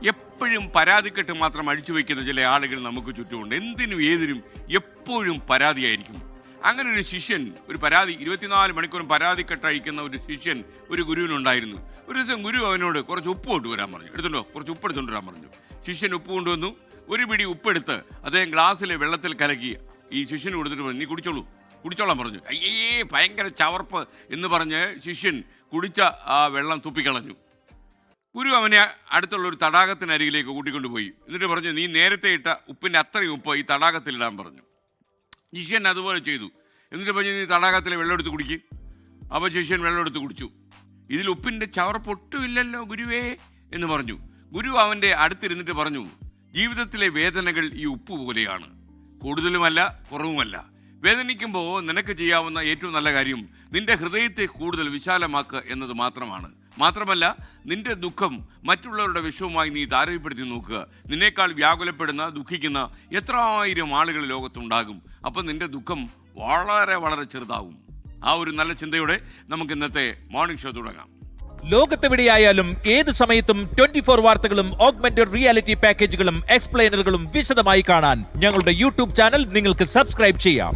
എപ്പോഴും പരാതിക്കെട്ട് മാത്രം അഴിച്ചു വയ്ക്കുന്ന ചില ആളുകൾ നമുക്ക് ചുറ്റുമുണ്ട്. എന്തിനും ഏതിനും എപ്പോഴും പരാതിയായിരിക്കും. അങ്ങനെ ഒരു ശിഷ്യൻ, ഒരു പരാതി 24 മണിക്കൂറും പരാതിക്കെട്ട് അഴിക്കുന്ന ഒരു ശിഷ്യൻ ഒരു ഗുരുവിനുണ്ടായിരുന്നു. ഒരു ദിവസം ഗുരു അവനോട് കുറച്ച് ഉപ്പ് കൊണ്ടുവരാൻ പറഞ്ഞു. എടുത്തുണ്ടോ, കുറച്ച് ഉപ്പ് എടുത്തുകൊണ്ട് വരാൻ പറഞ്ഞു. ശിഷ്യൻ ഉപ്പ് കൊണ്ടുവന്നു. ഒരു പിടി ഉപ്പെടുത്ത് അദ്ദേഹം ഗ്ലാസ്സിലെ വെള്ളത്തിൽ കലക്കി ഈ ശിഷ്യന് കൊടുത്തിട്ട് പറഞ്ഞു, നീ കുടിച്ചോളാൻ പറഞ്ഞു. അയ്യേ ഭയങ്കര ചവർപ്പ് എന്ന് പറഞ്ഞ് ശിഷ്യൻ കുടിച്ച ആ വെള്ളം തുപ്പിക്കളഞ്ഞു. ഗുരു അവനെ അടുത്തുള്ള ഒരു തടാകത്തിനരികിലേക്ക് കൂട്ടിക്കൊണ്ടുപോയി. എന്നിട്ട് പറഞ്ഞു, നീ നേരത്തെ ഇട്ട ഉപ്പിൻ്റെ അത്രയും ഉപ്പ് ഈ തടാകത്തിലിടാൻ പറഞ്ഞു. ശിഷ്യൻ അതുപോലെ ചെയ്തു. എന്നിട്ട് പറഞ്ഞു, നീ തടാകത്തിലെ വെള്ളം എടുത്ത് കുടിക്കും. അപ്പോൾ ശിഷ്യൻ വെള്ളം എടുത്ത് കുടിച്ചു. ഇതിൽ ഉപ്പിൻ്റെ ചവർപ്പൊട്ടുമില്ലല്ലോ ഗുരുവേ എന്ന് പറഞ്ഞു. ഗുരു അവൻ്റെ അടുത്തിരുന്നിട്ട് പറഞ്ഞു, ജീവിതത്തിലെ വേദനകൾ ഈ ഉപ്പ് പോലെയാണ്, കൂടുതലുമല്ല കുറവുമല്ല. വേദനിക്കുമ്പോൾ നിനക്ക് ചെയ്യാവുന്ന ഏറ്റവും നല്ല കാര്യം നിന്റെ ഹൃദയത്തെ കൂടുതൽ വിശാലമാക്കുക എന്നത് മാത്രമല്ല നിന്റെ ദുഃഖം മറ്റുള്ളവരുടെ വിഷവുമായി നീ താരതമ്യപ്പെടുത്തി നോക്കുക. നിന്നേക്കാൾ വ്യാകുലപ്പെടുന്ന, ദുഃഖിക്കുന്ന എത്രായിരം ആളുകൾ ലോകത്തുണ്ടാകും. അപ്പം നിന്റെ ദുഃഖം വളരെ വളരെ ചെറുതാവും. ആ ഒരു നല്ല ചിന്തയോടെ നമുക്ക് ഇന്നത്തെ മോർണിംഗ് ഷോ തുടങ്ങാം. ലോകത്തെവിടെയായാലും ഏത് സമയത്തും 24 വാർത്തകളും ഓഗ്മെന്റഡ് റിയാലിറ്റി പാക്കേജുകളും എക്സ്പ്ലെയിനറുകളും വിശദമായി കാണാൻ ഞങ്ങളുടെ യൂട്യൂബ് ചാനൽ നിങ്ങൾക്ക് സബ്സ്ക്രൈബ് ചെയ്യാം.